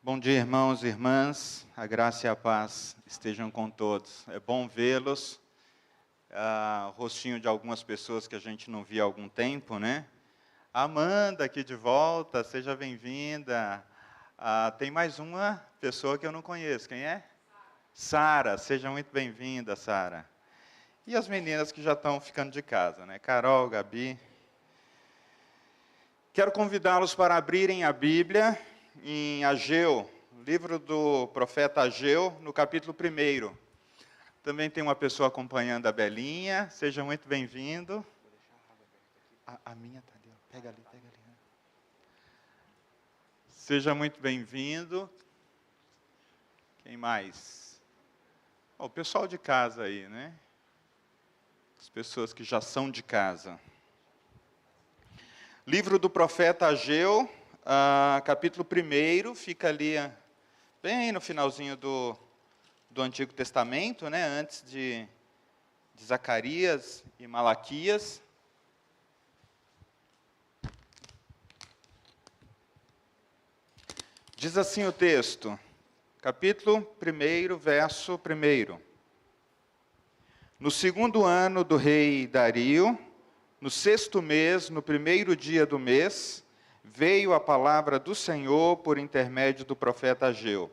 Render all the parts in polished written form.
Bom dia, irmãos e irmãs. A graça e a paz estejam com todos. É bom vê-los. O rostinho de algumas pessoas que a gente não via há algum tempo, né? Amanda aqui de volta, seja bem-vinda. Tem mais uma pessoa que eu não conheço. Quem é? Sara. Seja muito bem-vinda, Sara. E as meninas que já estão ficando de casa, né? Carol, Gabi. Quero convidá-los para abrirem a Bíblia em Ageu, livro do profeta Ageu, no capítulo 1. Também tem uma pessoa acompanhando a Belinha, seja muito bem-vindo. A minha está ali, ó. Pega ali. Seja muito bem-vindo. Quem mais? O pessoal de casa aí, né? As pessoas que já são de casa. Livro do profeta Ageu, capítulo 1, fica ali bem no finalzinho do Antigo Testamento, né, antes de Zacarias e Malaquias. Diz assim o texto, capítulo 1, verso 1. No 2º ano do rei Dario, no 6º mês, no 1º dia do mês, veio a palavra do Senhor por intermédio do profeta Ageu.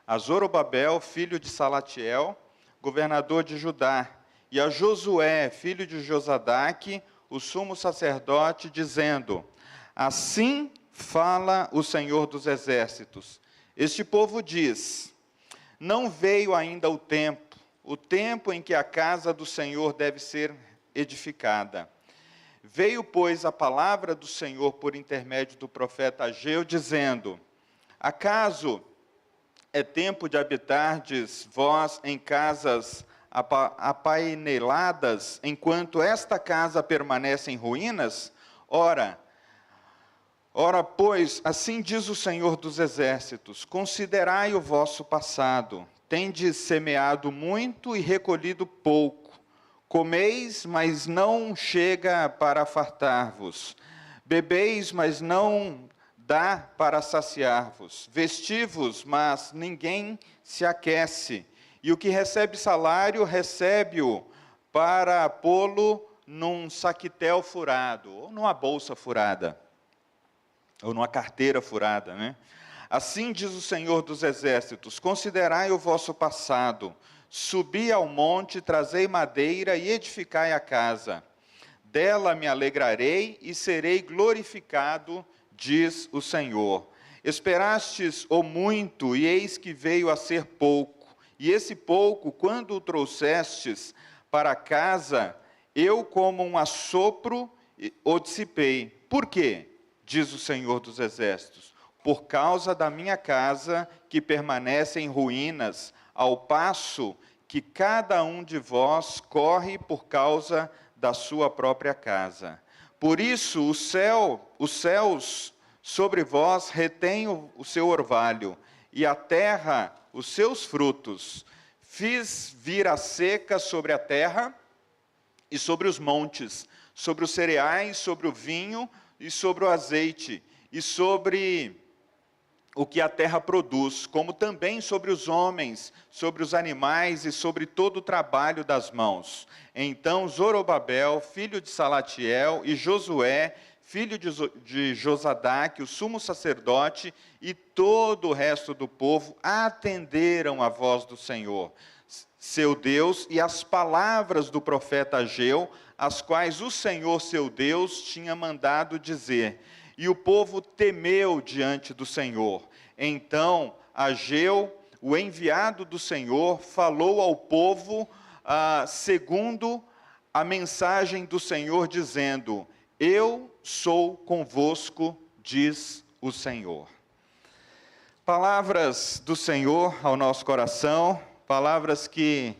A Zorobabel, filho de Salatiel, governador de Judá, e a Josué, filho de Josadaque, o sumo sacerdote, dizendo: Assim fala o Senhor dos exércitos. Este povo diz: Não veio ainda o tempo em que a casa do Senhor deve ser edificada. Veio, pois, a palavra do Senhor por intermédio do profeta Ageu, dizendo: Acaso é tempo de habitardes vós em casas apaineladas, enquanto esta casa permanece em ruínas? Ora, pois, assim diz o Senhor dos exércitos: Considerai o vosso passado. Tendes semeado muito e recolhido pouco. Comeis, mas não chega para fartar-vos. Bebeis, mas não dá para saciar-vos. Vesti-vos, mas ninguém se aquece. E o que recebe salário, recebe-o para pô-lo num saquitel furado, ou numa bolsa furada, ou numa carteira furada, né? Assim diz o Senhor dos exércitos: Considerai o vosso passado. Subi ao monte, trazei madeira e edificai a casa. Dela me alegrarei e serei glorificado, diz o Senhor. Esperastes o muito, e eis que veio a ser pouco. E esse pouco, quando o trouxestes para casa, eu como um assopro o dissipei. Por quê? Diz o Senhor dos exércitos. Por causa da minha casa, que permanece em ruínas, ao passo que cada um de vós corre por causa da sua própria casa. Por isso os céus sobre vós retêm o seu orvalho, e a terra os seus frutos. Fiz vir a seca sobre a terra e sobre os montes, sobre os cereais, sobre o vinho e sobre o azeite, e sobre o que a terra produz, como também sobre os homens, sobre os animais e sobre todo o trabalho das mãos. Então Zorobabel, filho de Salatiel, e Josué, filho de Josadaque, o sumo sacerdote, e todo o resto do povo atenderam a voz do Senhor, seu Deus, e as palavras do profeta Ageu, as quais o Senhor, seu Deus, tinha mandado dizer. E o povo temeu diante do Senhor. Então Ageu, o enviado do Senhor, falou ao povo segundo a mensagem do Senhor, dizendo: Eu sou convosco, diz o Senhor. Palavras do Senhor ao nosso coração, palavras que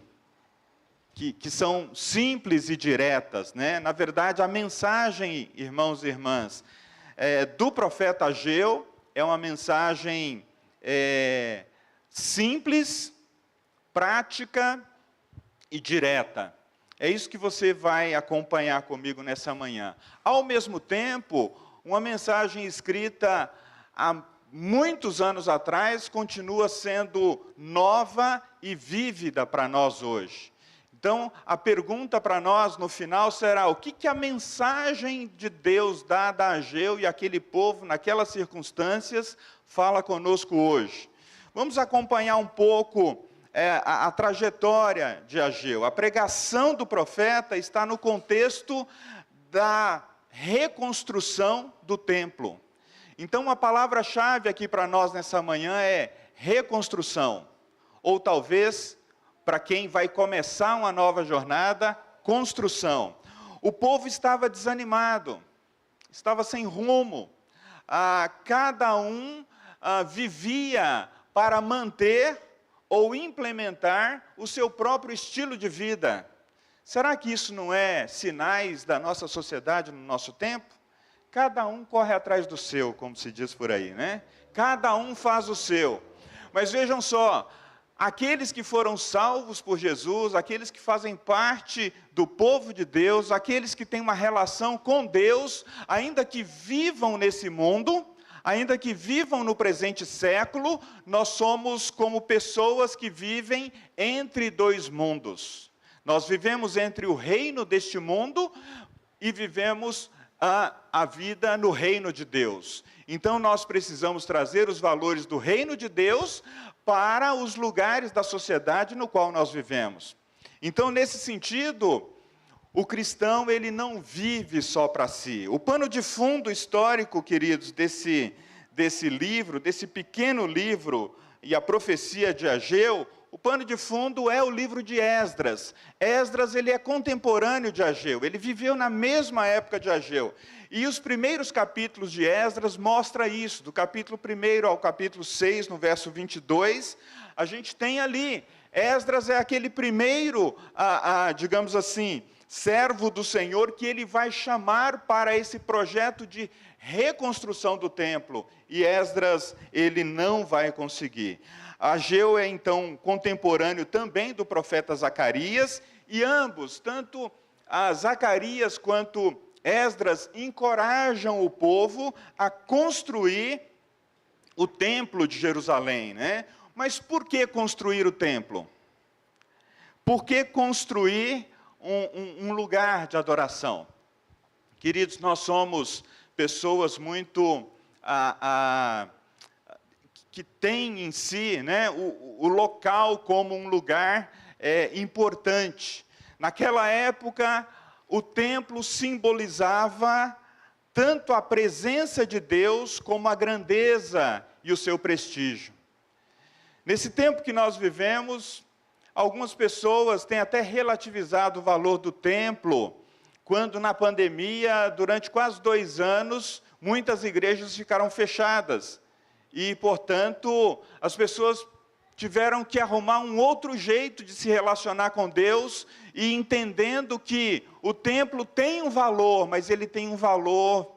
são simples e diretas, né? Na verdade, a mensagem, irmãos e irmãs, do profeta Ageu é uma mensagem simples, prática e direta. É isso que você vai acompanhar comigo nessa manhã. Ao mesmo tempo, uma mensagem escrita há muitos anos atrás, continua sendo nova e vívida para nós hoje. Então, a pergunta para nós no final será: o que a mensagem de Deus dada a Ageu e aquele povo naquelas circunstâncias fala conosco hoje? Vamos acompanhar um pouco a trajetória de Ageu. A pregação do profeta está no contexto da reconstrução do templo. Então, a palavra-chave aqui para nós nessa manhã é reconstrução, ou talvez, para quem vai começar uma nova jornada, construção. O povo estava desanimado, estava sem rumo, cada um vivia para manter ou implementar o seu próprio estilo de vida. Será que isso não é sinais da nossa sociedade no nosso tempo? Cada um corre atrás do seu, como se diz por aí, né? Cada um faz o seu. Mas vejam só, aqueles que foram salvos por Jesus, aqueles que fazem parte do povo de Deus, aqueles que têm uma relação com Deus, ainda que vivam nesse mundo, ainda que vivam no presente século, nós somos como pessoas que vivem entre dois mundos. Nós vivemos entre o reino deste mundo e vivemos a vida no reino de Deus. Então nós precisamos trazer os valores do reino de Deus para os lugares da sociedade no qual nós vivemos. Então, nesse sentido, o cristão, ele não vive só para si. O pano de fundo histórico, queridos, desse livro, desse pequeno livro, e a profecia de Ageu, o pano de fundo é o livro de Esdras. Esdras, ele é contemporâneo de Ageu, ele viveu na mesma época de Ageu. E os primeiros capítulos de Esdras mostram isso, do capítulo 1 ao capítulo 6, no verso 22, a gente tem ali, Esdras é aquele primeiro, digamos assim, servo do Senhor, que ele vai chamar para esse projeto de reconstrução do templo. E Esdras, ele não vai conseguir. Ageu é então contemporâneo também do profeta Zacarias, e ambos, tanto Zacarias quanto Esdras, encorajam o povo a construir o templo de Jerusalém, né? Mas por que construir o templo? Por que construir um lugar de adoração? Queridos, nós somos pessoas muito que têm em si, né, o local como um lugar importante. Naquela época, o templo simbolizava tanto a presença de Deus como a grandeza e o seu prestígio. Nesse tempo que nós vivemos, algumas pessoas têm até relativizado o valor do templo, quando na pandemia, durante quase 2 anos, muitas igrejas ficaram fechadas. E, portanto, as pessoas tiveram que arrumar um outro jeito de se relacionar com Deus, e entendendo que o templo tem um valor, mas ele tem um valor,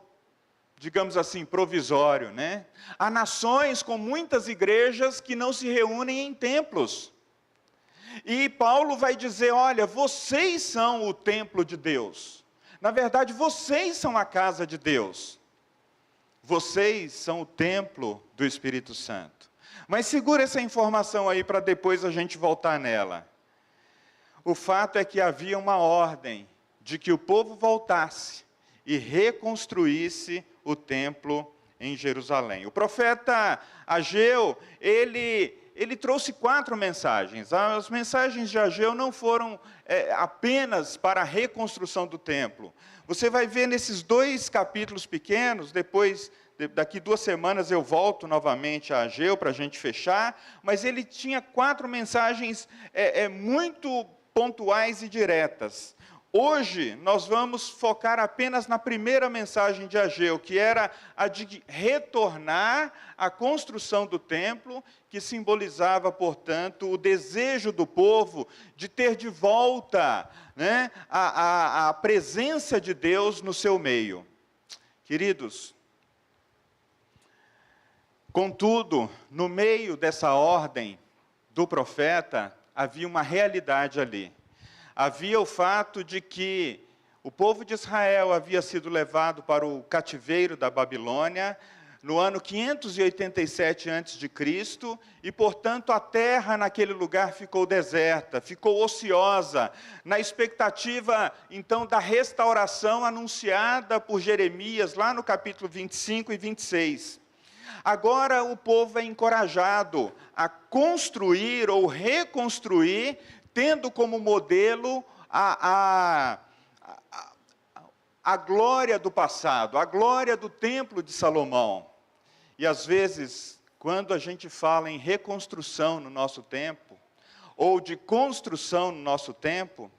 digamos assim, provisório, né? Há nações com muitas igrejas que não se reúnem em templos. E Paulo vai dizer: olha, vocês são o templo de Deus. Na verdade, vocês são a casa de Deus. Vocês são o templo do Espírito Santo. Mas segura essa informação aí para depois a gente voltar nela. O fato é que havia uma ordem de que o povo voltasse e reconstruísse o templo em Jerusalém. O profeta Ageu, ele trouxe 4 mensagens. As mensagens de Ageu não foram apenas para a reconstrução do templo. Você vai ver nesses 2 capítulos pequenos, depois, daqui 2 semanas eu volto novamente a Ageu para a gente fechar, mas ele tinha 4 mensagens muito pontuais e diretas. Hoje, nós vamos focar apenas na primeira mensagem de Ageu, que era a de retornar à construção do templo, que simbolizava, portanto, o desejo do povo de ter de volta, né, a presença de Deus no seu meio. Queridos, contudo, no meio dessa ordem do profeta, havia uma realidade ali. Havia o fato de que o povo de Israel havia sido levado para o cativeiro da Babilônia, no ano 587 a.C., e, portanto, a terra naquele lugar ficou deserta, ficou ociosa, na expectativa, então, da restauração anunciada por Jeremias, lá no capítulo 25 e 26. Agora o povo é encorajado a construir ou reconstruir, tendo como modelo a glória do passado, a glória do templo de Salomão. E às vezes, quando a gente fala em reconstrução no nosso tempo, ou de construção no nosso tempo,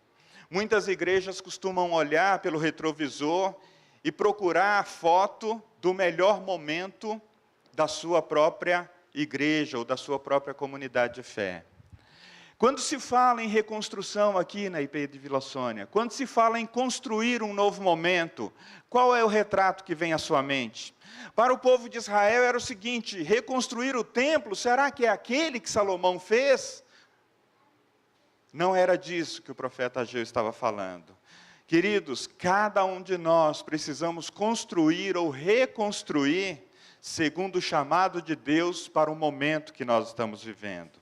muitas igrejas costumam olhar pelo retrovisor e procurar a foto do melhor momento da sua própria igreja ou da sua própria comunidade de fé. Quando se fala em reconstrução aqui na IPI de Vila Sônia, quando se fala em construir um novo momento, qual é o retrato que vem à sua mente? Para o povo de Israel era o seguinte: reconstruir o templo, será que é aquele que Salomão fez? Não era disso que o profeta Ageu estava falando. Queridos, cada um de nós precisamos construir ou reconstruir segundo o chamado de Deus para o momento que nós estamos vivendo.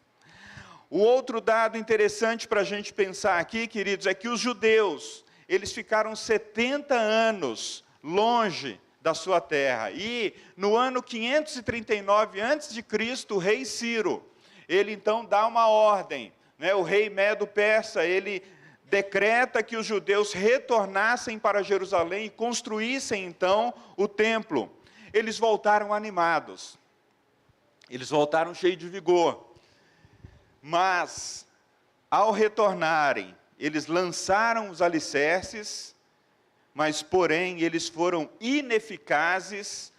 O outro dado interessante para a gente pensar aqui, queridos, é que os judeus, eles ficaram 70 anos longe da sua terra. E no ano 539 a.C., o rei Ciro, ele então dá uma ordem, né? O rei Medo-Persa, ele decreta que os judeus retornassem para Jerusalém e construíssem então o templo. Eles voltaram animados, eles voltaram cheios de vigor. Mas, ao retornarem, eles lançaram os alicerces, mas, porém, eles foram ineficazes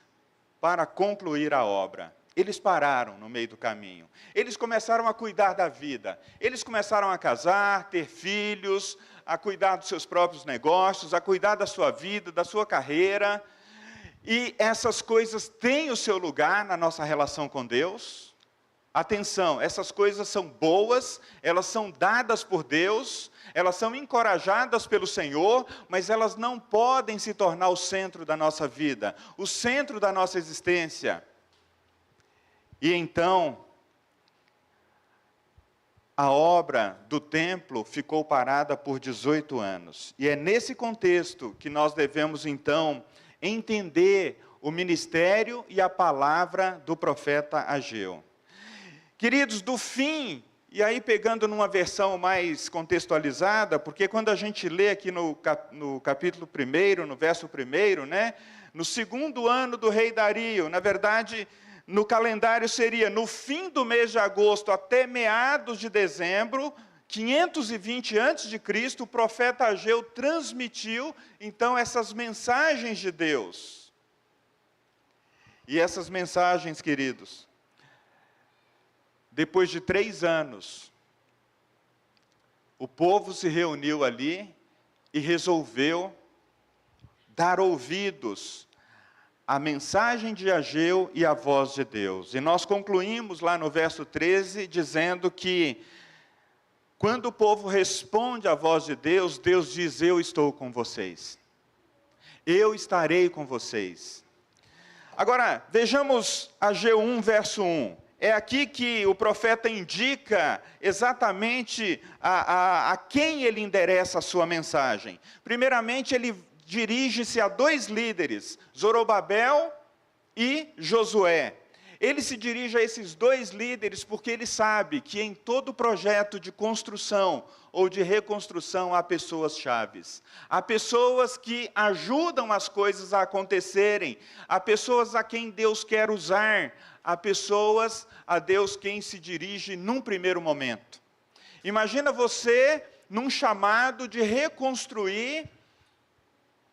para concluir a obra. Eles pararam no meio do caminho. Eles começaram a cuidar da vida. Eles começaram a casar, ter filhos, a cuidar dos seus próprios negócios, a cuidar da sua vida, da sua carreira. E essas coisas têm o seu lugar na nossa relação com Deus. Atenção, essas coisas são boas, elas são dadas por Deus, elas são encorajadas pelo Senhor, mas elas não podem se tornar o centro da nossa vida, o centro da nossa existência. E então, a obra do templo ficou parada por 18 anos. E é nesse contexto que nós devemos, então, entender o ministério e a palavra do profeta Ageu. Queridos, do fim, e aí pegando numa versão mais contextualizada, porque quando a gente lê aqui no capítulo 1, no verso 1, né, no segundo ano do rei Dario, na verdade, no calendário seria no fim do mês de agosto até meados de dezembro, 520 a.C., o profeta Ageu transmitiu, então, essas mensagens de Deus. E essas mensagens, queridos, depois de 3 anos, o povo se reuniu ali e resolveu dar ouvidos à mensagem de Ageu e à voz de Deus. E nós concluímos lá no verso 13, dizendo que, quando o povo responde à voz de Deus, Deus diz: eu estou com vocês. Eu estarei com vocês. Agora, vejamos Ageu 1, verso 1. É aqui que o profeta indica exatamente a quem ele endereça a sua mensagem. Primeiramente, ele dirige-se a 2 líderes, Zorobabel e Josué. Ele se dirige a esses 2 líderes porque ele sabe que em todo projeto de construção ou de reconstrução há pessoas chaves. Há pessoas que ajudam as coisas a acontecerem. Há pessoas a quem Deus quer usar. Há pessoas a Deus quem se dirige num primeiro momento. Imagina você num chamado de reconstruir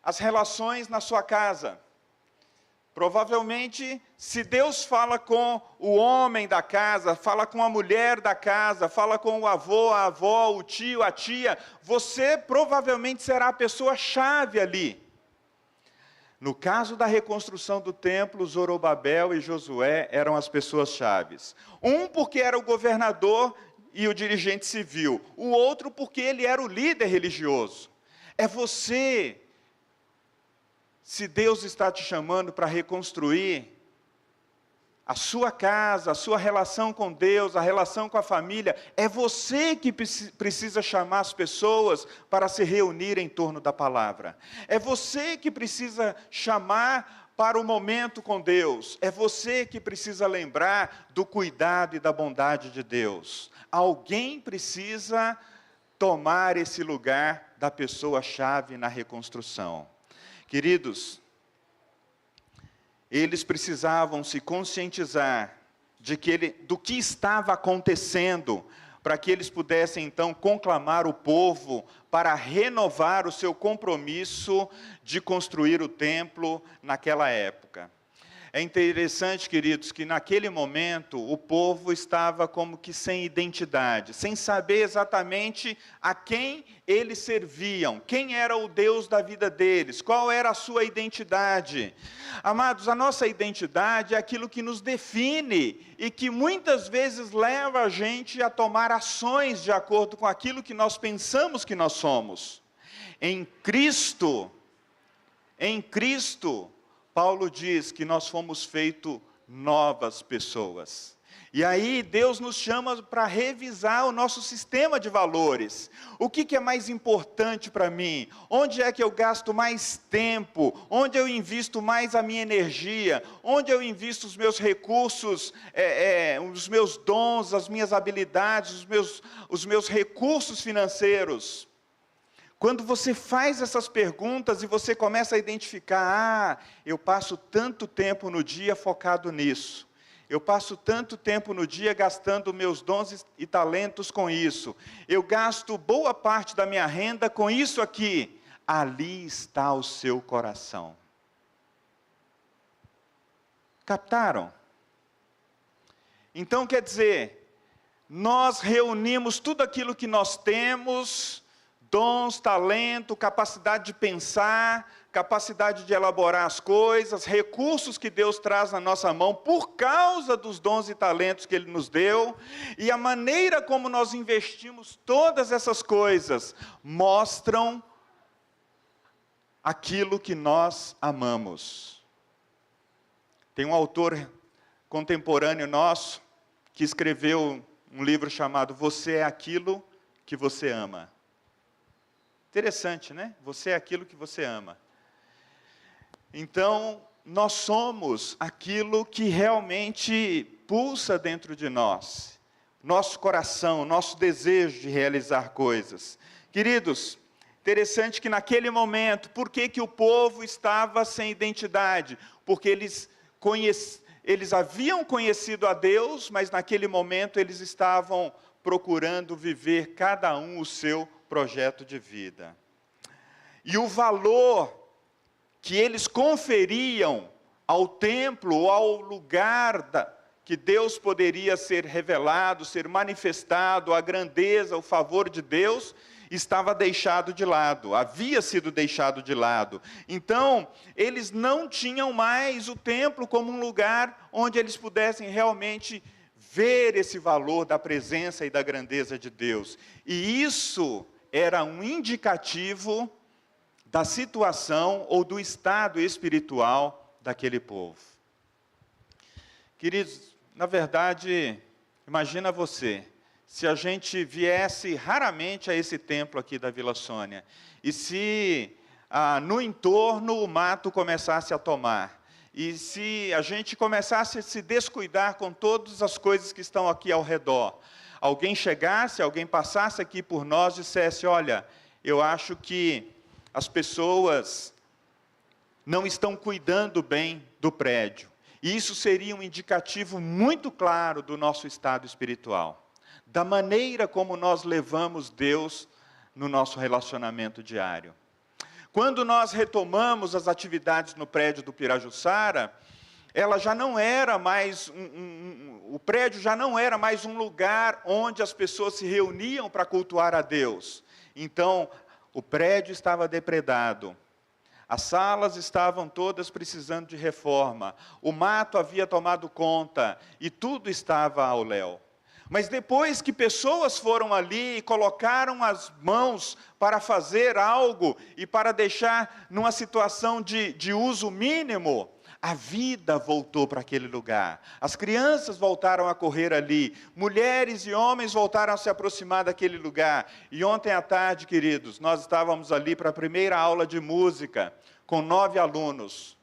as relações na sua casa. Provavelmente, se Deus fala com o homem da casa, fala com a mulher da casa, fala com o avô, a avó, o tio, a tia, você provavelmente será a pessoa-chave ali. No caso da reconstrução do templo, Zorobabel e Josué eram as pessoas-chaves. Um porque era o governador e o dirigente civil, o outro porque ele era o líder religioso. É você. Se Deus está te chamando para reconstruir, a sua casa, a sua relação com Deus, a relação com a família, é você que precisa chamar as pessoas para se reunir em torno da palavra. É você que precisa chamar para o momento com Deus. É você que precisa lembrar do cuidado e da bondade de Deus. Alguém precisa tomar esse lugar da pessoa-chave na reconstrução. Queridos, eles precisavam se conscientizar do que estava acontecendo, para que eles pudessem então conclamar o povo para renovar o seu compromisso de construir o templo naquela época. É interessante, queridos, que naquele momento o povo estava como que sem identidade, sem saber exatamente a quem eles serviam, quem era o Deus da vida deles, qual era a sua identidade. Amados, a nossa identidade é aquilo que nos define e que muitas vezes leva a gente a tomar ações de acordo com aquilo que nós pensamos que nós somos. Em Cristo, Paulo diz que nós fomos feitos novas pessoas. E aí Deus nos chama para revisar o nosso sistema de valores. O que é mais importante para mim? Onde é que eu gasto mais tempo? Onde eu invisto mais a minha energia? Onde eu invisto os meus recursos, os meus dons, as minhas habilidades, os meus recursos financeiros? Quando você faz essas perguntas e você começa a identificar, eu passo tanto tempo no dia focado nisso, eu passo tanto tempo no dia gastando meus dons e talentos com isso, eu gasto boa parte da minha renda com isso aqui, ali está o seu coração. Captaram? Então quer dizer, nós reunimos tudo aquilo que nós temos, dons, talento, capacidade de pensar, capacidade de elaborar as coisas, recursos que Deus traz na nossa mão por causa dos dons e talentos que Ele nos deu, e a maneira como nós investimos todas essas coisas mostram aquilo que nós amamos. Tem um autor contemporâneo nosso que escreveu um livro chamado Você é Aquilo que Você Ama. Interessante, né? Você é aquilo que você ama. Então, nós somos aquilo que realmente pulsa dentro de nós. Nosso coração, nosso desejo de realizar coisas. Queridos, interessante que naquele momento, por que o povo estava sem identidade? Porque eles haviam conhecido a Deus, mas naquele momento eles estavam procurando viver cada um o seu projeto de vida. E o valor que eles conferiam ao templo, ou ao lugar que Deus poderia ser revelado, ser manifestado, a grandeza, o favor de Deus, estava deixado de lado, havia sido deixado de lado. Então, eles não tinham mais o templo como um lugar onde eles pudessem realmente ver esse valor da presença e da grandeza de Deus. E isso era um indicativo da situação ou do estado espiritual daquele povo. Queridos, na verdade, imagina você, se a gente viesse raramente a esse templo aqui da Vila Sônia, e se no entorno o mato começasse a tomar, e se a gente começasse a se descuidar com todas as coisas que estão aqui ao redor, alguém chegasse, alguém passasse aqui por nós e dissesse, olha, eu acho que as pessoas não estão cuidando bem do prédio. E isso seria um indicativo muito claro do nosso estado espiritual, da maneira como nós levamos Deus no nosso relacionamento diário. Quando nós retomamos as atividades no prédio do Pirajussara, ela já não era mais o prédio já não era mais um lugar onde as pessoas se reuniam para cultuar a Deus. Então, o prédio estava depredado. As salas estavam todas precisando de reforma. O mato havia tomado conta e tudo estava ao léu. Mas depois que pessoas foram ali e colocaram as mãos para fazer algo e para deixar numa situação de uso mínimo, A vida voltou para aquele lugar. As crianças voltaram a correr ali. Mulheres e homens voltaram a se aproximar daquele lugar. E ontem à tarde, queridos, nós estávamos ali para a primeira aula de música, com 9 alunos.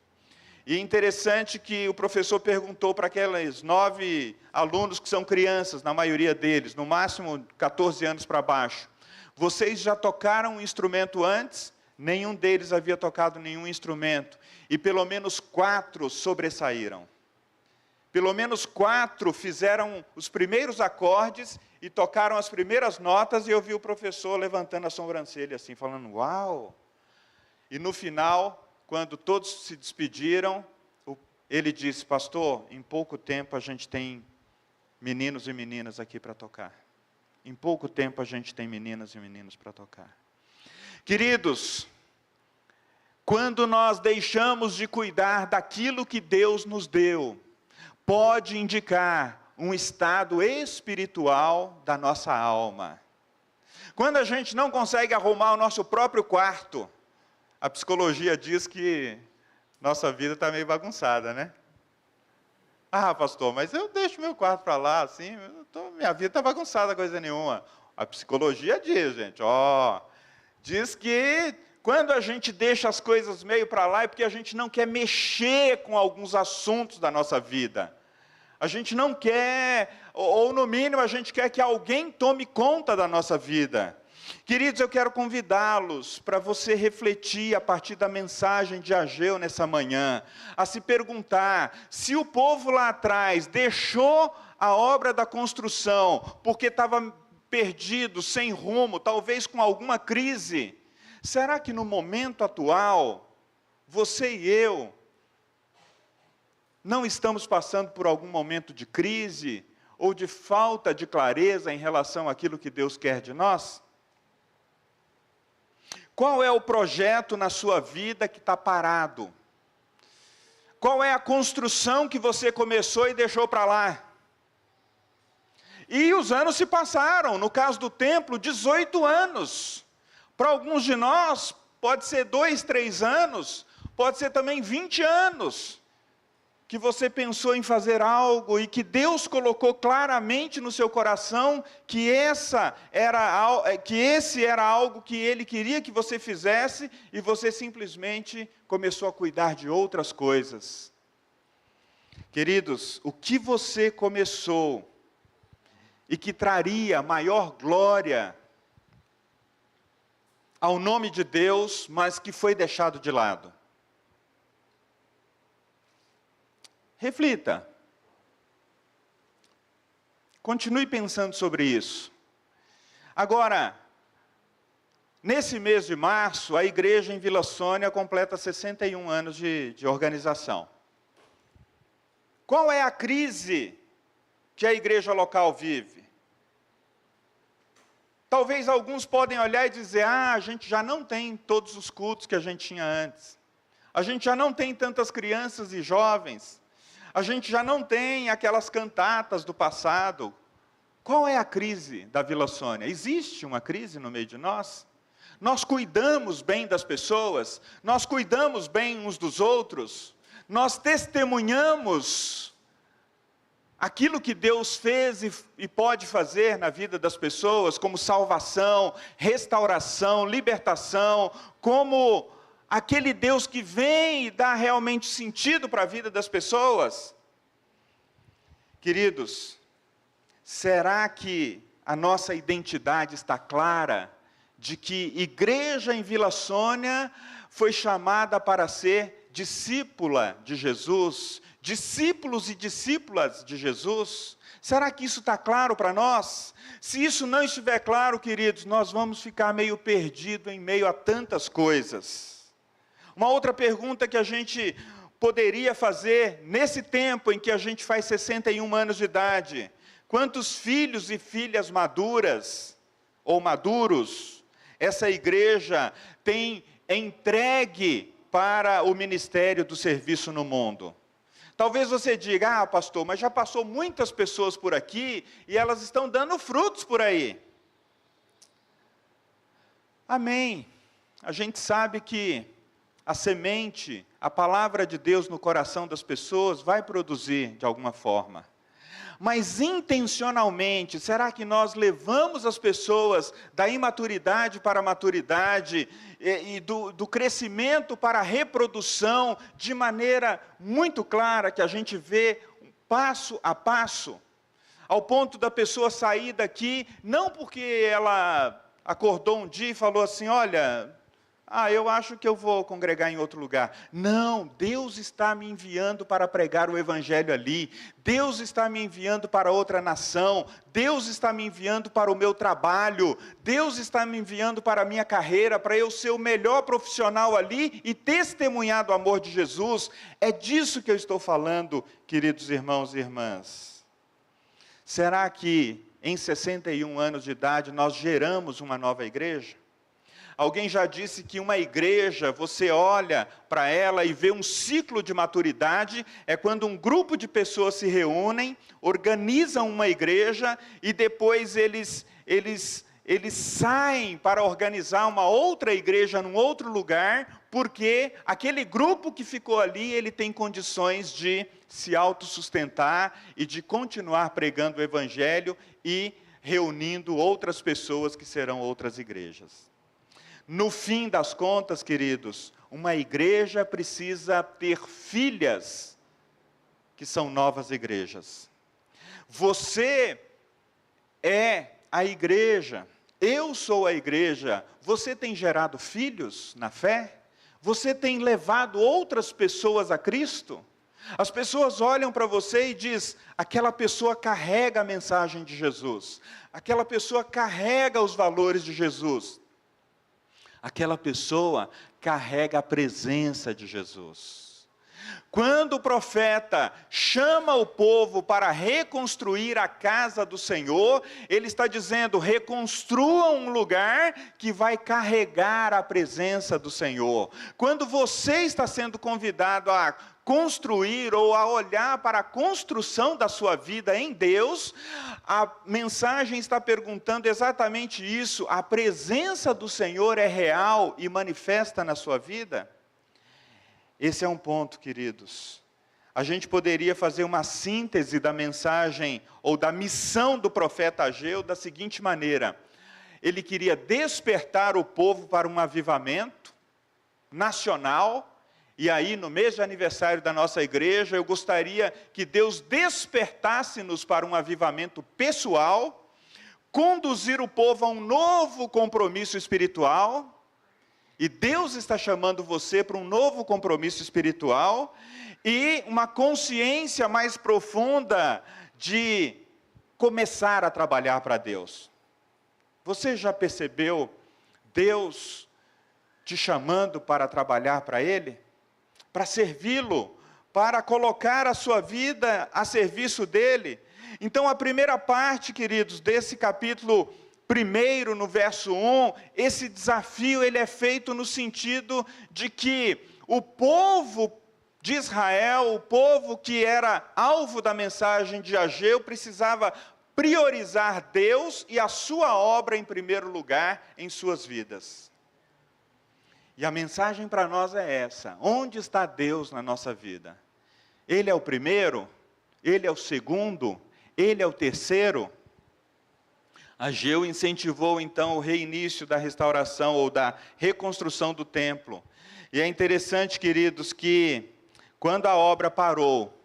E é interessante que o professor perguntou para aqueles 9 alunos que são crianças, na maioria deles, no máximo 14 anos para baixo. Vocês já tocaram um instrumento antes? Nenhum deles havia tocado nenhum instrumento. E pelo menos 4 sobressaíram. Pelo menos 4 fizeram os primeiros acordes e tocaram as primeiras notas, e eu vi o professor levantando a sobrancelha assim, falando, uau! E no final, quando todos se despediram, ele disse, pastor, em pouco tempo a gente tem meninos e meninas aqui para tocar. Em pouco tempo a gente tem meninas e meninos para tocar. Queridos, quando nós deixamos de cuidar daquilo que Deus nos deu, pode indicar um estado espiritual da nossa alma. Quando a gente não consegue arrumar o nosso próprio quarto, a psicologia diz que nossa vida está meio bagunçada, né? Ah, pastor, mas eu deixo meu quarto para lá, assim, minha vida está bagunçada, coisa nenhuma. A psicologia diz, gente, diz que quando a gente deixa as coisas meio para lá é porque a gente não quer mexer com alguns assuntos da nossa vida. A gente não quer, ou no mínimo a gente quer que alguém tome conta da nossa vida. Queridos, eu quero convidá-los para você refletir a partir da mensagem de Ageu nessa manhã, a se perguntar se o povo lá atrás deixou a obra da construção porque estava perdido, sem rumo, talvez com alguma crise. Será que no momento atual, você e eu, não estamos passando por algum momento de crise ou de falta de clareza em relação àquilo que Deus quer de nós? Qual é o projeto na sua vida que está parado? Qual é a construção que você começou e deixou para lá? E os anos se passaram, no caso do templo, 18 anos. Para alguns de nós, pode ser 2, 3 anos, pode ser também 20 anos, que você pensou em fazer algo e que Deus colocou claramente no seu coração que esse era algo que Ele queria que você fizesse e você simplesmente começou a cuidar de outras coisas. Queridos, o que você começou e que traria maior glória ao nome de Deus, mas que foi deixado de lado? Reflita. Continue pensando sobre isso. Agora, nesse mês de março, a igreja em Vila Sônia completa 61 anos de organização. Qual é a crise que a igreja local vive? Talvez alguns podem olhar e dizer, a gente já não tem todos os cultos que a gente tinha antes. A gente já não tem tantas crianças e jovens. A gente já não tem aquelas cantatas do passado. Qual é a crise da Vila Sônia? Existe uma crise no meio de nós? Nós cuidamos bem das pessoas? Nós cuidamos bem uns dos outros? Nós testemunhamos aquilo que Deus fez e pode fazer na vida das pessoas, como salvação, restauração, libertação, como aquele Deus que vem e dá realmente sentido para a vida das pessoas? Queridos, será que a nossa identidade está clara de que igreja em Vila Sônia foi chamada para ser discípula de Jesus, discípulos e discípulas de Jesus? Será que isso está claro para nós? Se isso não estiver claro, queridos, nós vamos ficar meio perdidos em meio a tantas coisas. Uma outra pergunta que a gente poderia fazer nesse tempo em que a gente faz 61 anos de idade: quantos filhos e filhas maduras ou maduros essa igreja tem entregue para o ministério do serviço no mundo? Talvez você diga, pastor, mas já passou muitas pessoas por aqui e elas estão dando frutos por aí. Amém. A gente sabe que a semente a palavra de Deus no coração das pessoas vai produzir de alguma forma. Mas intencionalmente, será que nós levamos as pessoas da imaturidade para a maturidade e do crescimento para a reprodução de maneira muito clara, que a gente vê passo a passo, ao ponto da pessoa sair daqui, não porque ela acordou um dia e falou assim, olha, eu acho que eu vou congregar em outro lugar. Não, Deus está me enviando para pregar o Evangelho ali. Deus está me enviando para outra nação. Deus está me enviando para o meu trabalho. Deus está me enviando para a minha carreira, para eu ser o melhor profissional ali e testemunhar do amor de Jesus. É disso que eu estou falando, queridos irmãos e irmãs. Será que em 61 anos de idade nós geramos uma nova igreja? Alguém já disse que uma igreja, você olha para ela e vê um ciclo de maturidade, é quando um grupo de pessoas se reúnem, organizam uma igreja e depois eles saem para organizar uma outra igreja num outro lugar, porque aquele grupo que ficou ali, ele tem condições de se autossustentar e de continuar pregando o Evangelho e reunindo outras pessoas que serão outras igrejas. No fim das contas, queridos, uma igreja precisa ter filhas que são novas igrejas. Você é a igreja, eu sou a igreja. Você tem gerado filhos na fé? Você tem levado outras pessoas a Cristo? As pessoas olham para você e dizem, aquela pessoa carrega a mensagem de Jesus, aquela pessoa carrega os valores de Jesus. Aquela pessoa carrega a presença de Jesus. Quando o profeta chama o povo para reconstruir a casa do Senhor, ele está dizendo, reconstruam um lugar que vai carregar a presença do Senhor. Quando você está sendo convidado a construir ou a olhar para a construção da sua vida em Deus, a mensagem está perguntando exatamente isso. A presença do Senhor é real e manifesta na sua vida? Esse é um ponto, queridos. A gente poderia fazer uma síntese da mensagem ou da missão do profeta Ageu da seguinte maneira: ele queria despertar o povo para um avivamento nacional. E aí, no mês de aniversário da nossa igreja, eu gostaria que Deus despertasse-nos para um avivamento pessoal, conduzir o povo a um novo compromisso espiritual, e Deus está chamando você para um novo compromisso espiritual, e uma consciência mais profunda de começar a trabalhar para Deus. Você já percebeu Deus te chamando para trabalhar para Ele? Para servi-lo, para colocar a sua vida a serviço dEle? Então, a primeira parte, queridos, desse capítulo 1, no verso 1, esse desafio ele é feito no sentido de que o povo de Israel, o povo que era alvo da mensagem de Ageu, precisava priorizar Deus e a sua obra em primeiro lugar em suas vidas. E a mensagem para nós é essa: onde está Deus na nossa vida? Ele é o primeiro? Ele é o segundo? Ele é o terceiro? Ageu incentivou então o reinício da restauração ou da reconstrução do templo. E é interessante, queridos, que quando a obra parou,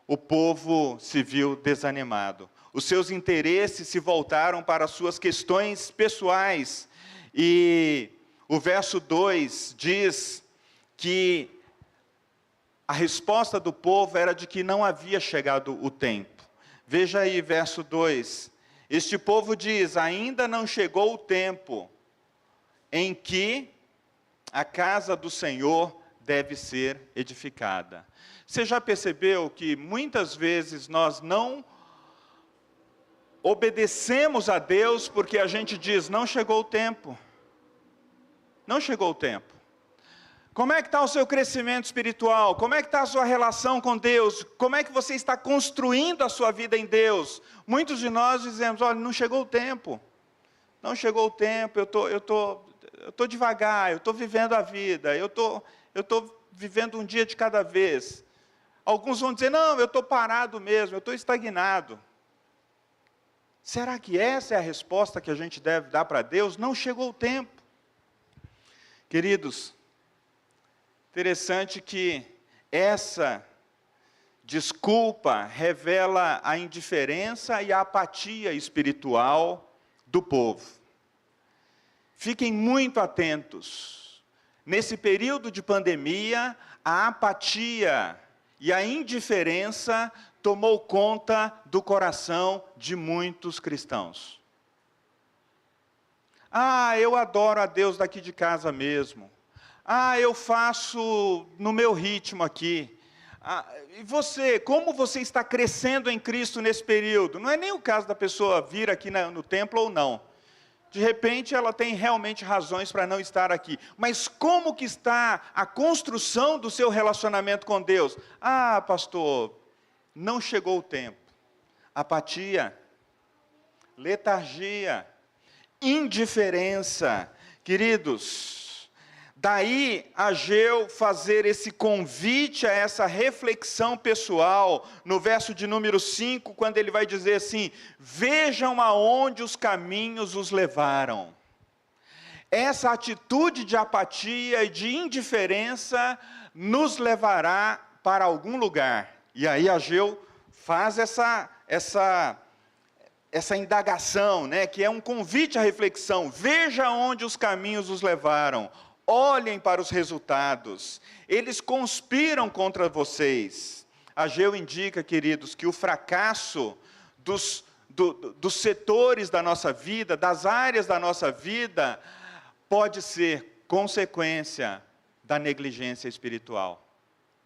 o povo se viu desanimado. Os seus interesses se voltaram para as suas questões pessoais. E o verso 2 diz que a resposta do povo era de que não havia chegado o tempo. Veja aí, verso 2. Este povo diz, ainda não chegou o tempo em que a casa do Senhor deve ser edificada. Você já percebeu que muitas vezes nós não obedecemos a Deus porque a gente diz, não chegou o tempo. Não chegou o tempo. Como é que está o seu crescimento espiritual? Como é que está a sua relação com Deus? Como é que você está construindo a sua vida em Deus? Muitos de nós dizemos, olha, não chegou o tempo. Não chegou o tempo, eu tô devagar, eu estou vivendo a vida, eu tô vivendo um dia de cada vez. Alguns vão dizer, não, eu estou parado mesmo, eu estou estagnado. Será que essa é a resposta que a gente deve dar para Deus? Não chegou o tempo. Queridos, interessante que essa desculpa revela a indiferença e a apatia espiritual do povo. Fiquem muito atentos. Nesse período de pandemia, a apatia e a indiferença tomou conta do coração de muitos cristãos. Ah, eu adoro a Deus daqui de casa mesmo. Ah, eu faço no meu ritmo aqui. Ah, e você, como você está crescendo em Cristo nesse período? Não é nem o caso da pessoa vir aqui no templo ou não. De repente, ela tem realmente razões para não estar aqui. Mas como que está a construção do seu relacionamento com Deus? Ah, pastor, não chegou o tempo. Apatia, letargia, indiferença. Queridos, daí Ageu fazer esse convite a essa reflexão pessoal, no verso de número 5, quando ele vai dizer assim, vejam aonde os caminhos os levaram. Essa atitude de apatia e de indiferença nos levará para algum lugar. E aí Ageu faz essa indagação, né, que é um convite à reflexão. Veja onde os caminhos os levaram. Olhem para os resultados. Eles conspiram contra vocês. Ageu indica, queridos, que o fracasso dos setores da nossa vida, das áreas da nossa vida, pode ser consequência da negligência espiritual.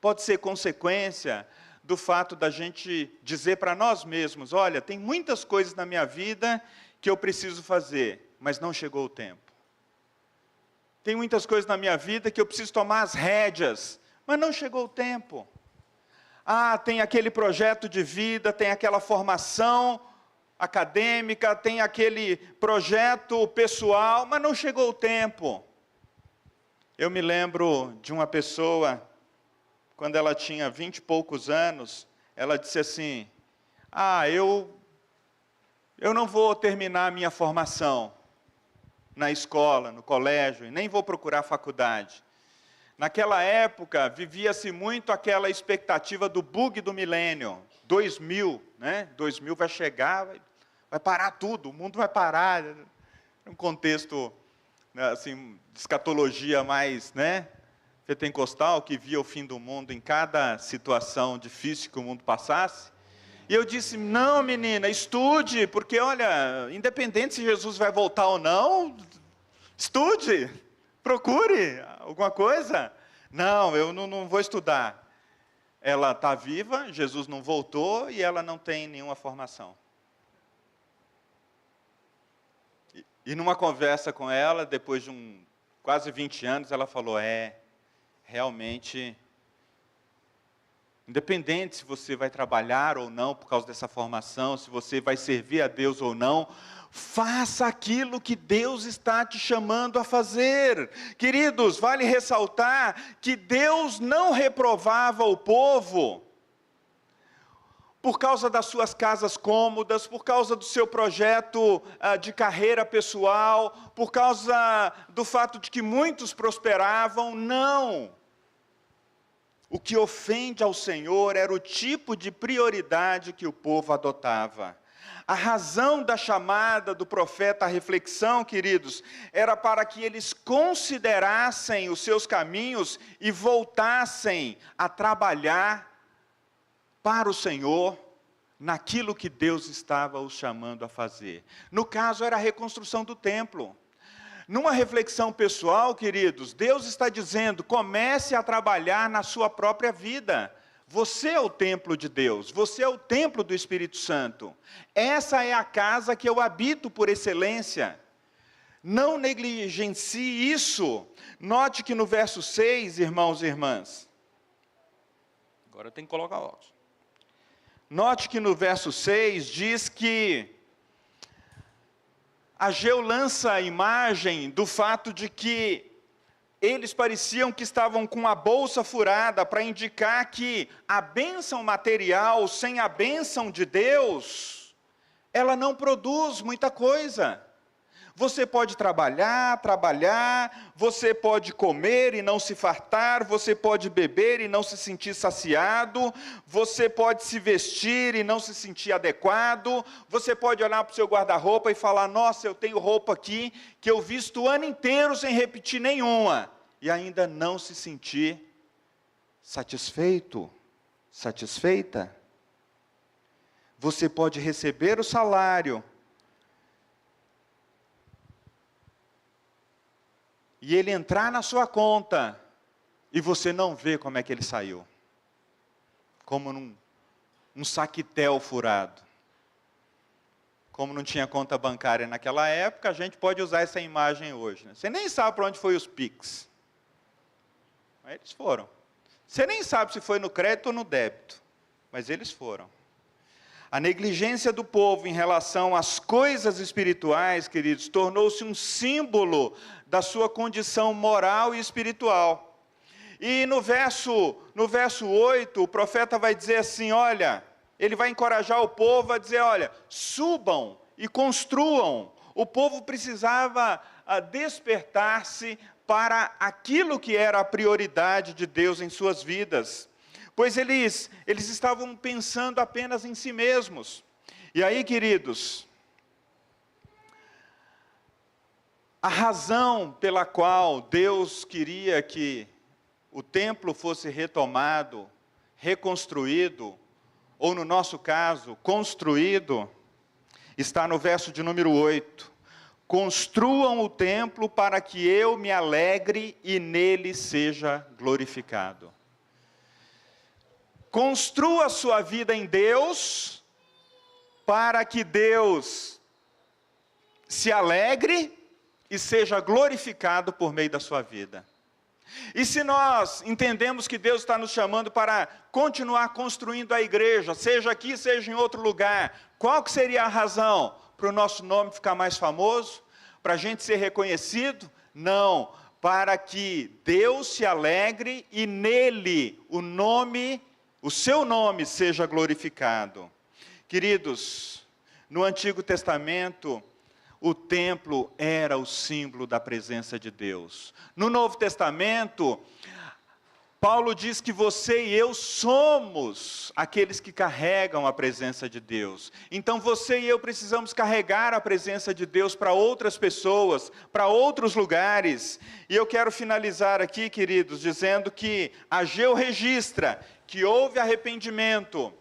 Pode ser consequência do fato da gente dizer para nós mesmos, olha, tem muitas coisas na minha vida que eu preciso fazer, mas não chegou o tempo. Tem muitas coisas na minha vida que eu preciso tomar as rédeas, mas não chegou o tempo. Ah, tem aquele projeto de vida, tem aquela formação acadêmica, tem aquele projeto pessoal, mas não chegou o tempo. Eu me lembro de uma pessoa, quando ela tinha 20 e poucos anos, ela disse assim, eu não vou terminar a minha formação na escola, no colégio, e nem vou procurar faculdade. Naquela época, vivia-se muito aquela expectativa do bug do milênio, 2000, né? 2000 vai chegar, vai parar tudo, o mundo vai parar. Um contexto, assim, de escatologia mais, né, pentecostal, que via o fim do mundo em cada situação difícil que o mundo passasse. E eu disse, não menina, estude, porque olha, independente se Jesus vai voltar ou não, estude, procure alguma coisa. Não, eu não vou estudar. Ela está viva, Jesus não voltou e ela não tem nenhuma formação. E numa conversa com ela, depois de quase 20 anos, ela falou, realmente, independente se você vai trabalhar ou não por causa dessa formação, se você vai servir a Deus ou não, faça aquilo que Deus está te chamando a fazer. Queridos, vale ressaltar que Deus não reprovava o povo por causa das suas casas cômodas, por causa do seu projeto de carreira pessoal, por causa do fato de que muitos prosperavam, não. O que ofende ao Senhor era o tipo de prioridade que o povo adotava. A razão da chamada do profeta à reflexão, queridos, era para que eles considerassem os seus caminhos e voltassem a trabalhar para o Senhor, naquilo que Deus estava os chamando a fazer. No caso, era a reconstrução do templo. Numa reflexão pessoal, queridos, Deus está dizendo, comece a trabalhar na sua própria vida. Você é o templo de Deus, você é o templo do Espírito Santo. Essa é a casa que eu habito por excelência. Não negligencie isso. Note que no verso 6, irmãos e irmãs, agora eu tenho que colocar óculos. Note que no verso 6 diz que Ageu lança a imagem do fato de que eles pareciam que estavam com a bolsa furada para indicar que a bênção material sem a bênção de Deus, ela não produz muita coisa. Você pode trabalhar, você pode comer e não se fartar, você pode beber e não se sentir saciado, você pode se vestir e não se sentir adequado, você pode olhar para o seu guarda-roupa e falar, nossa, eu tenho roupa aqui que eu visto o ano inteiro sem repetir nenhuma, e ainda não se sentir satisfeito, satisfeita. Você pode receber o salário, e ele entrar na sua conta, e você não vê como é que ele saiu. Como num saquitel furado. Como não tinha conta bancária naquela época, a gente pode usar essa imagem hoje. Né? Você nem sabe para onde foi os Pix. Mas eles foram. Você nem sabe se foi no crédito ou no débito. Mas eles foram. A negligência do povo em relação às coisas espirituais, queridos, tornou-se um símbolo da sua condição moral e espiritual. E no verso 8, o profeta vai dizer assim, olha, ele vai encorajar o povo a dizer, olha, subam e construam. O povo precisava despertar-se para aquilo que era a prioridade de Deus em suas vidas. Pois eles estavam pensando apenas em si mesmos. E aí, queridos, a razão pela qual Deus queria que o templo fosse retomado, reconstruído, ou no nosso caso, construído, está no verso de número 8. Construam o templo para que eu me alegre e nele seja glorificado. Construa a sua vida em Deus, para que Deus se alegre e seja glorificado por meio da sua vida. E se nós entendemos que Deus está nos chamando para continuar construindo a igreja, seja aqui, seja em outro lugar, qual que seria a razão? Para o nosso nome ficar mais famoso? Para a gente ser reconhecido? Não, para que Deus se alegre e nele o seu nome seja glorificado. Queridos, no Antigo Testamento, o templo era o símbolo da presença de Deus. No Novo Testamento, Paulo diz que você e eu somos aqueles que carregam a presença de Deus. Então você e eu precisamos carregar a presença de Deus para outras pessoas, para outros lugares. E eu quero finalizar aqui, queridos, dizendo que Ageu registra que houve arrependimento.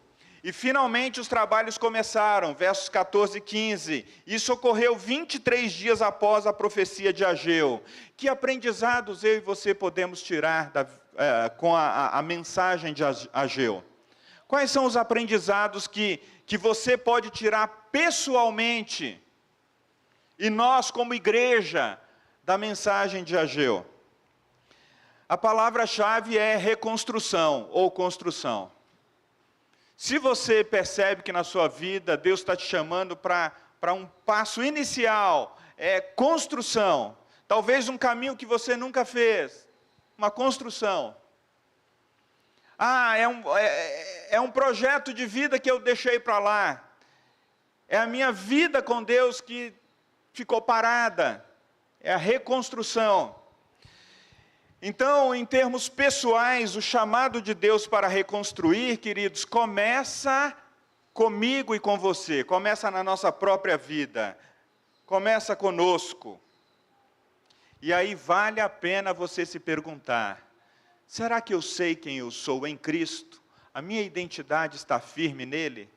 E finalmente os trabalhos começaram, versos 14 e 15. Isso ocorreu 23 dias após a profecia de Ageu. Que aprendizados eu e você podemos tirar com a mensagem de Ageu? Quais são os aprendizados que você pode tirar pessoalmente, e nós como igreja, da mensagem de Ageu? A palavra-chave é reconstrução ou construção. Se você percebe que na sua vida Deus está te chamando para um passo inicial, construção, talvez um caminho que você nunca fez, uma construção. É um projeto de vida que eu deixei para lá, é a minha vida com Deus que ficou parada, é a reconstrução. Então, em termos pessoais, o chamado de Deus para reconstruir, queridos, começa comigo e com você, começa na nossa própria vida, começa conosco. E aí vale a pena você se perguntar, será que eu sei quem eu sou em Cristo? A minha identidade está firme nele?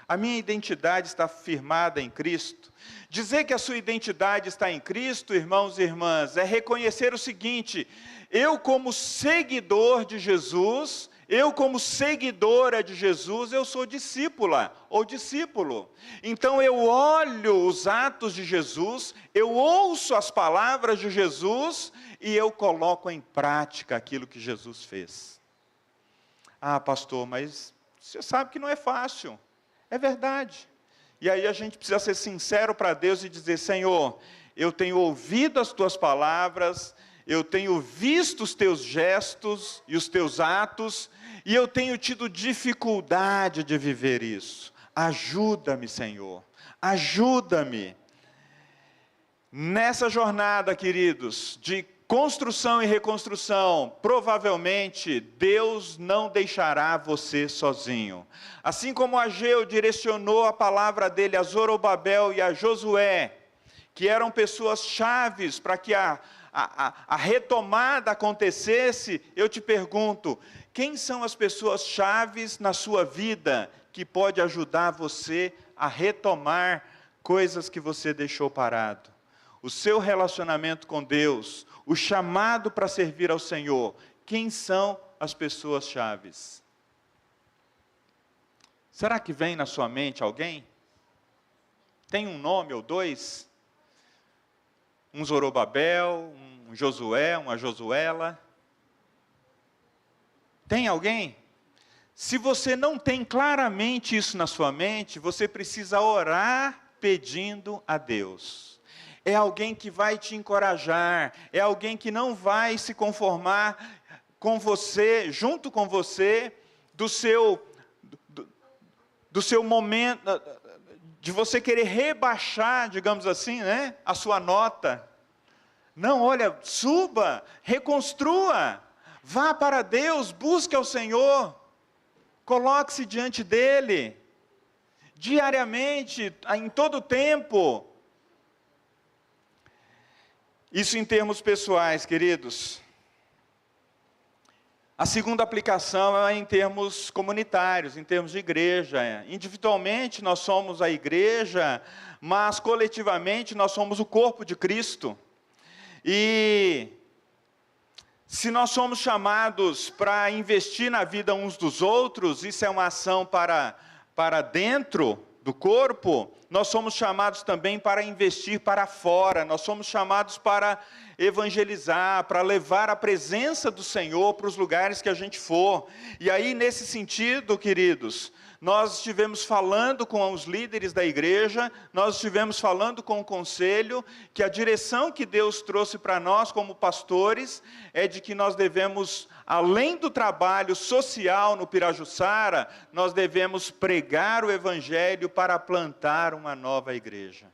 A minha identidade está firmada em Cristo? Dizer que a sua identidade está em Cristo, irmãos e irmãs, é reconhecer o seguinte: eu como seguidor de Jesus, eu como seguidora de Jesus, eu sou discípula ou discípulo. Então eu olho os atos de Jesus, eu ouço as palavras de Jesus e eu coloco em prática aquilo que Jesus fez. Ah, pastor, mas você sabe que não é fácil. É verdade. E aí a gente precisa ser sincero para Deus e dizer: Senhor, eu tenho ouvido as tuas palavras, eu tenho visto os teus gestos e os teus atos, e eu tenho tido dificuldade de viver isso. Ajuda-me, Senhor, ajuda-me. Nessa jornada, queridos, de construção e reconstrução, provavelmente Deus não deixará você sozinho. Assim como Ageu direcionou a palavra dele a Zorobabel e a Josué, que eram pessoas chaves para que a retomada acontecesse, eu te pergunto, quem são as pessoas chaves na sua vida que pode ajudar você a retomar coisas que você deixou parado? O seu relacionamento com Deus, o chamado para servir ao Senhor, quem são as pessoas chaves? Será que vem na sua mente alguém? Tem um nome ou dois? Um Zorobabel, um Josué, uma Josuela? Tem alguém? Se você não tem claramente isso na sua mente, você precisa orar pedindo a Deus. É alguém que vai te encorajar, é alguém que não vai se conformar com você, junto com você, do seu momento, de você querer rebaixar, digamos assim, né, a sua nota. Não, olha, suba, reconstrua, vá para Deus, busque ao Senhor, coloque-se diante dEle, diariamente, em todo o tempo. Isso em termos pessoais, queridos. A segunda aplicação é em termos comunitários, em termos de igreja. Individualmente nós somos a igreja, mas coletivamente nós somos o corpo de Cristo. E se nós somos chamados para investir na vida uns dos outros, isso é uma ação para dentro do corpo, nós somos chamados também para investir para fora, nós somos chamados para evangelizar, para levar a presença do Senhor para os lugares que a gente for. E aí, nesse sentido, queridos, nós estivemos falando com os líderes da igreja, nós estivemos falando com o conselho, que a direção que Deus trouxe para nós como pastores, é de que nós devemos, além do trabalho social no Pirajussara, nós devemos pregar o evangelho para plantar uma nova igreja.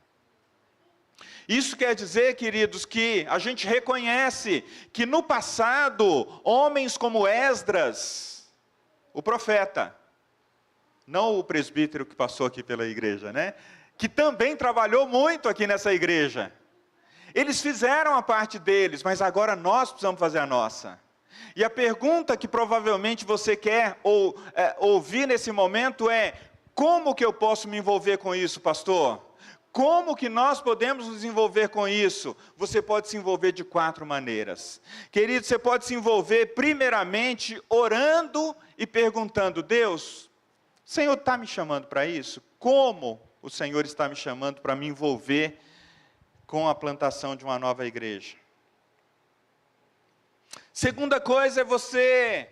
Isso quer dizer, queridos, que a gente reconhece que no passado, homens como Esdras, o profeta, não o presbítero que passou aqui pela igreja, né? Que também trabalhou muito aqui nessa igreja. Eles fizeram a parte deles, mas agora nós precisamos fazer a nossa. E a pergunta que provavelmente você quer ouvir nesse momento é: como que eu posso me envolver com isso, pastor? Como que nós podemos nos envolver com isso? Você pode se envolver de 4 maneiras. Querido, você pode se envolver primeiramente orando e perguntando: Deus, o Senhor está me chamando para isso? Como o Senhor está me chamando para me envolver com a plantação de uma nova igreja? Segunda coisa é você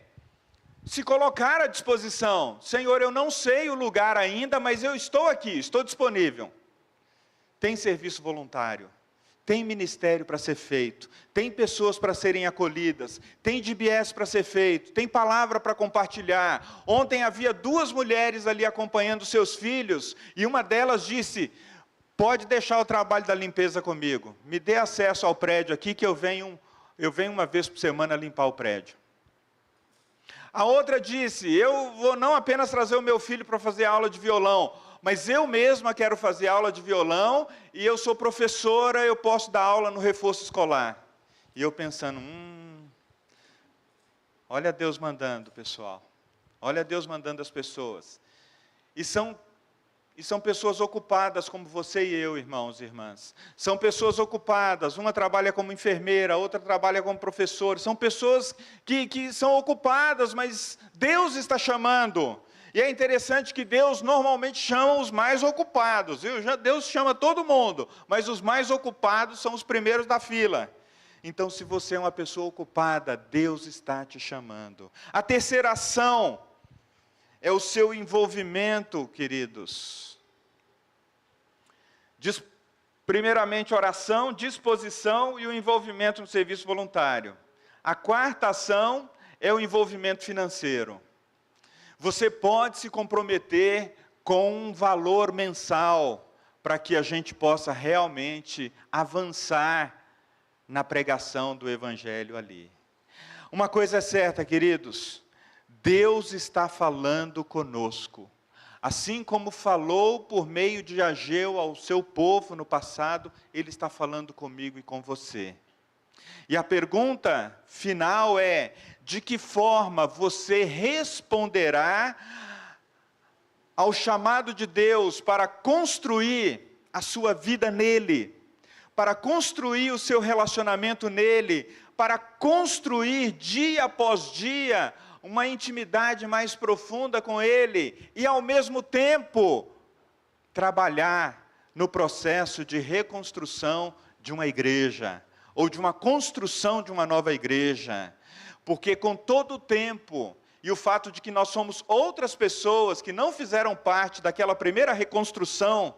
se colocar à disposição. Senhor, eu não sei o lugar ainda, mas eu estou aqui, estou disponível. Tem serviço voluntário, tem ministério para ser feito, tem pessoas para serem acolhidas, tem DBS para ser feito, tem palavra para compartilhar. Ontem havia 2 mulheres ali acompanhando seus filhos, e uma delas disse: pode deixar o trabalho da limpeza comigo, me dê acesso ao prédio aqui que eu venho uma vez por semana limpar o prédio. A outra disse: eu vou não apenas trazer o meu filho para fazer aula de violão, mas eu mesma quero fazer aula de violão, e eu sou professora, eu posso dar aula no reforço escolar. E eu pensando, olha Deus mandando, pessoal. Olha Deus mandando as pessoas. E são pessoas ocupadas como você e eu, irmãos e irmãs. São pessoas ocupadas, uma trabalha como enfermeira, a outra trabalha como professora. São pessoas que são ocupadas, mas Deus está chamando. E é interessante que Deus normalmente chama os mais ocupados, viu? Deus chama todo mundo, mas os mais ocupados são os primeiros da fila. Então, se você é uma pessoa ocupada, Deus está te chamando. A terceira ação é o seu envolvimento, queridos. Primeiramente, oração, disposição e o envolvimento no serviço voluntário. A quarta ação é o envolvimento financeiro. Você pode se comprometer com um valor mensal para que a gente possa realmente avançar na pregação do Evangelho ali. Uma coisa é certa, queridos, Deus está falando conosco. Assim como falou por meio de Ageu ao seu povo no passado, Ele está falando comigo e com você. E a pergunta final é: de que forma você responderá ao chamado de Deus para construir a sua vida nele, para construir o seu relacionamento nele, para construir dia após dia uma intimidade mais profunda com Ele e, ao mesmo tempo, trabalhar no processo de reconstrução de uma igreja, ou de uma construção de uma nova igreja. Porque com todo o tempo, e o fato de que nós somos outras pessoas que não fizeram parte daquela primeira reconstrução,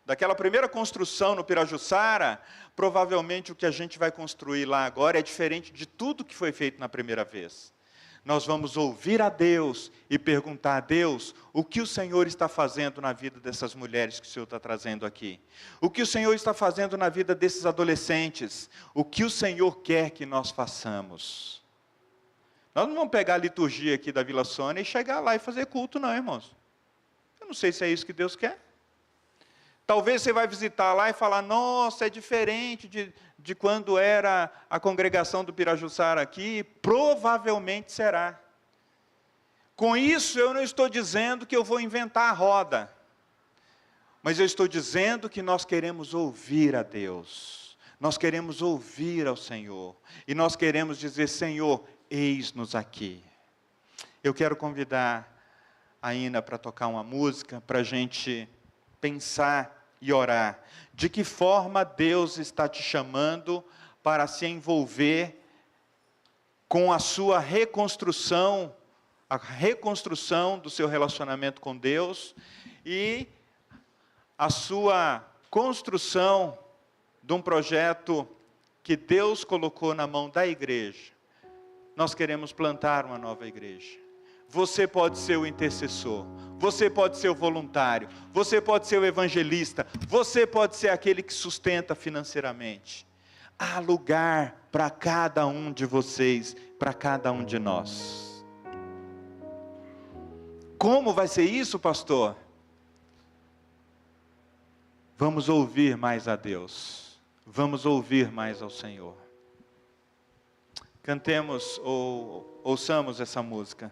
daquela primeira construção no Pirajussara, provavelmente o que a gente vai construir lá agora é diferente de tudo que foi feito na primeira vez. Nós vamos ouvir a Deus e perguntar a Deus o que o Senhor está fazendo na vida dessas mulheres que o Senhor está trazendo aqui. O que o Senhor está fazendo na vida desses adolescentes. O que o Senhor quer que nós façamos. Nós não vamos pegar a liturgia aqui da Vila Sônia e chegar lá e fazer culto não, irmãos. Eu não sei se é isso que Deus quer. Talvez você vai visitar lá e falar: nossa, é diferente de quando era a congregação do Pirajussara aqui. Provavelmente será. Com isso, eu não estou dizendo que eu vou inventar a roda. Mas eu estou dizendo que nós queremos ouvir a Deus. Nós queremos ouvir ao Senhor. E nós queremos dizer: Senhor, eis-nos aqui. Eu quero convidar a Ina para tocar uma música, para a gente pensar e orar. De que forma Deus está te chamando para se envolver com a sua reconstrução, a reconstrução do seu relacionamento com Deus e a sua construção de um projeto que Deus colocou na mão da igreja. Nós queremos plantar uma nova igreja. Você pode ser o intercessor, você pode ser o voluntário, você pode ser o evangelista, você pode ser aquele que sustenta financeiramente. Há lugar para cada um de vocês, para cada um de nós. Como vai ser isso, pastor? Vamos ouvir mais a Deus, vamos ouvir mais ao Senhor. Cantemos ou ouçamos essa música.